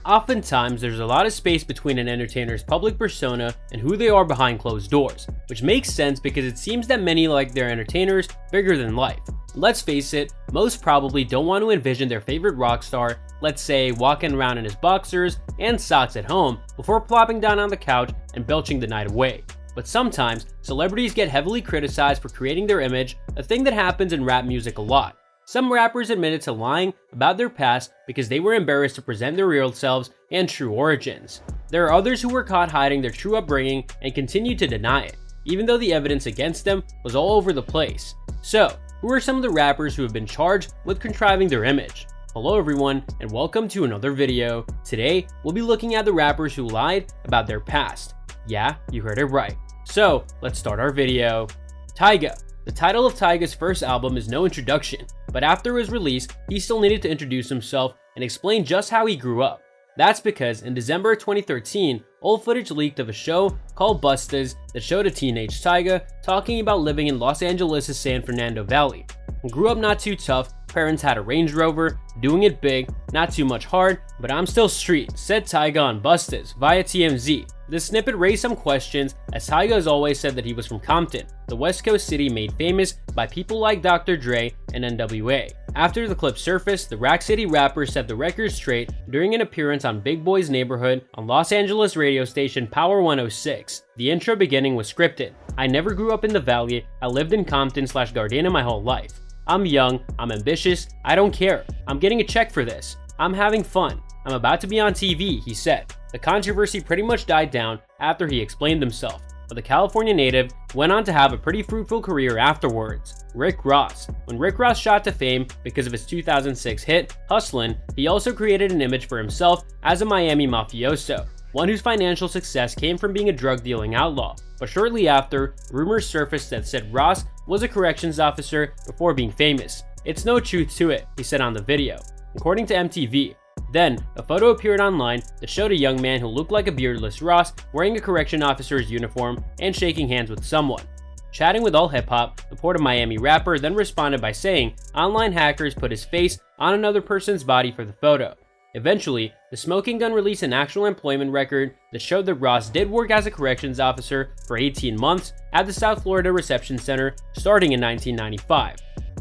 Oftentimes, there's a lot of space between an entertainer's public persona and who they are behind closed doors, which makes sense because it seems that many like their entertainers bigger than life. Let's face it, most probably don't want to envision their favorite rock star, let's say, walking around in his boxers and socks at home before plopping down on the couch and belching the night away. But sometimes, celebrities get heavily criticized for creating their image, a thing that happens in rap music a lot. Some rappers admitted to lying about their past because they were embarrassed to present their real selves and true origins. There are others who were caught hiding their true upbringing and continue to deny it, even though the evidence against them was all over the place. So, who are some of the rappers who have been charged with contriving their image? Hello everyone, and welcome to another video. Today, we'll be looking at the rappers who lied about their past. Yeah, you heard it right. So, let's start our video. Tyga. The title of Tyga's first album is no introduction, but after his release, he still needed to introduce himself and explain just how he grew up. That's because in December 2013, old footage leaked of a show called Bustas that showed a teenage Tyga talking about living in Los Angeles' San Fernando Valley. Grew up not too tough, parents had a Range Rover, doing it big, not too much hard, but I'm still street, said Tyga on Bustas via TMZ. This snippet raised some questions, as Tyga has always said that he was from Compton, the West Coast city made famous by people like Dr. Dre and NWA. After the clip surfaced, the Rack City rapper set the record straight during an appearance on Big Boy's Neighborhood on Los Angeles radio station Power 106. The intro beginning was scripted. I never grew up in the Valley, I lived in Compton/Gardena my whole life. I'm young, I'm ambitious, I don't care. I'm getting a check for this. I'm having fun. I'm about to be on TV, he said. The controversy pretty much died down after he explained himself, but the California native went on to have a pretty fruitful career afterwards. Rick Ross. When Rick Ross shot to fame because of his 2006 hit, Hustlin', he also created an image for himself as a Miami mafioso, one whose financial success came from being a drug-dealing outlaw. But shortly after, rumors surfaced that said Ross was a corrections officer before being famous. It's no truth to it, he said on the video, according to MTV. Then, a photo appeared online that showed a young man who looked like a beardless Ross wearing a correction officer's uniform and shaking hands with someone. Chatting with All Hip Hop, the Port of Miami rapper then responded by saying online hackers put his face on another person's body for the photo. Eventually, the Smoking Gun released an actual employment record that showed that Ross did work as a corrections officer for 18 months at the South Florida Reception Center starting in 1995.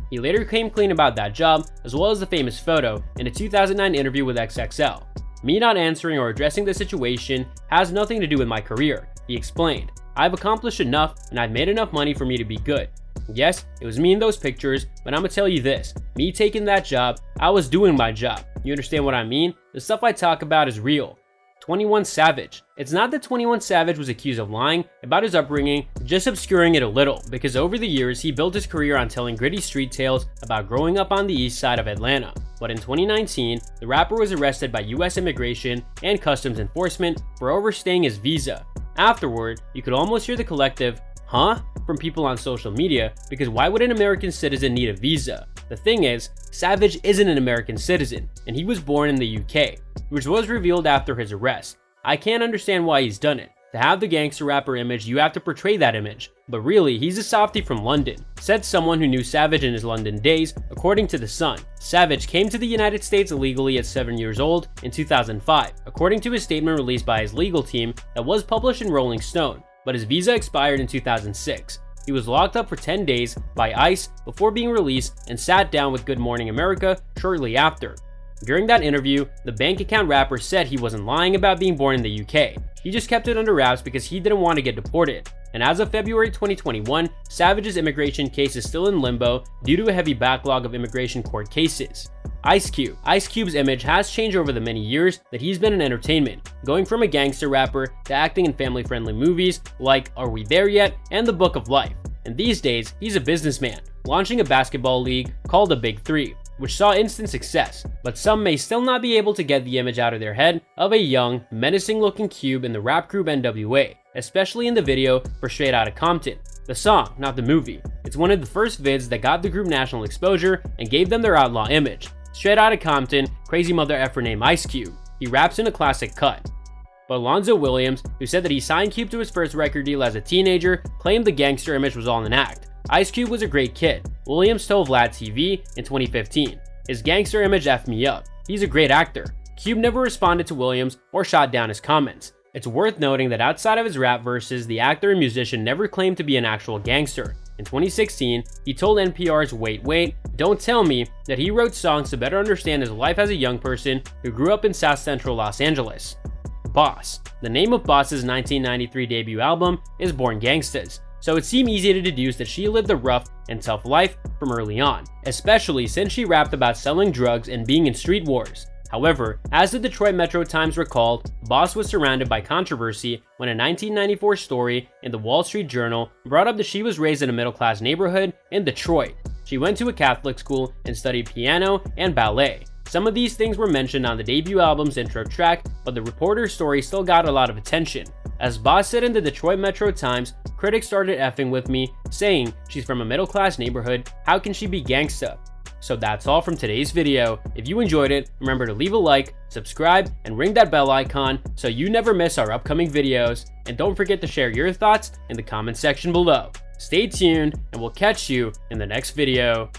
He later came clean about that job, as well as the famous photo in a 2009 interview with XXL. Me not answering or addressing the situation has nothing to do with my career, he explained. I've accomplished enough and I've made enough money for me to be good. Yes, it was me in those pictures, but I'ma tell you this, me taking that job, I was doing my job. You understand what I mean? The stuff I talk about is real. 21 Savage. It's not that 21 Savage was accused of lying about his upbringing, just obscuring it a little, because over the years he built his career on telling gritty street tales about growing up on the east side of Atlanta. But in 2019, the rapper was arrested by US Immigration and Customs Enforcement for overstaying his visa. Afterward, you could almost hear the collective, "Huh?" from people on social media, because why would an American citizen need a visa? The thing is, Savage isn't an American citizen, and he was born in the UK, which was revealed after his arrest. I can't understand why he's done it. To have the gangster rapper image, you have to portray that image. But really, he's a softie from London, said someone who knew Savage in his London days, according to The Sun. Savage came to the United States illegally at 7 years old in 2005, according to a statement released by his legal team that was published in Rolling Stone, but his visa expired in 2006. He was locked up for 10 days by ICE before being released and sat down with Good Morning America shortly after. During that interview, the bank account rapper said he wasn't lying about being born in the UK. He just kept it under wraps because he didn't want to get deported. And as of February 2021, Savage's immigration case is still in limbo due to a heavy backlog of immigration court cases. Ice Cube. Ice Cube's image has changed over the many years that he's been in entertainment, going from a gangster rapper to acting in family-friendly movies like Are We There Yet? And The Book of Life. And these days, he's a businessman, launching a basketball league called the Big Three, which saw instant success, but some may still not be able to get the image out of their head of a young, menacing-looking Cube in the rap group NWA, especially in the video for Straight Outta Compton. The song, not the movie. It's one of the first vids that got the group national exposure and gave them their outlaw image. Straight Outta Compton, crazy mother effer named Ice Cube. He raps in a classic cut. But Alonzo Williams, who said that he signed Cube to his first record deal as a teenager, claimed the gangster image was all an act. Ice Cube was a great kid. Williams told Vlad TV in 2015, "His gangster image effed me up. He's a great actor. Cube never responded to Williams or shot down his comments. It's worth noting that outside of his rap verses, the actor and musician never claimed to be an actual gangster. In 2016, he told NPR's Wait Wait, Don't Tell Me that he wrote songs to better understand his life as a young person who grew up in South Central Los Angeles. Boss. The name of Boss's 1993 debut album is Born Gangstas, so it seemed easy to deduce that she lived a rough and tough life from early on, especially since she rapped about selling drugs and being in street wars. However, as the Detroit Metro Times recalled, Boss was surrounded by controversy when a 1994 story in the Wall Street Journal brought up that she was raised in a middle-class neighborhood in Detroit. She went to a Catholic school and studied piano and ballet. Some of these things were mentioned on the debut album's intro track, but the reporter's story still got a lot of attention. As Boss said in the Detroit Metro Times, critics started effing with me, saying she's from a middle-class neighborhood, how can she be gangsta? So that's all from today's video. If you enjoyed it, remember to leave a like, subscribe, and ring that bell icon so you never miss our upcoming videos. And don't forget to share your thoughts in the comment section below. Stay tuned, and we'll catch you in the next video.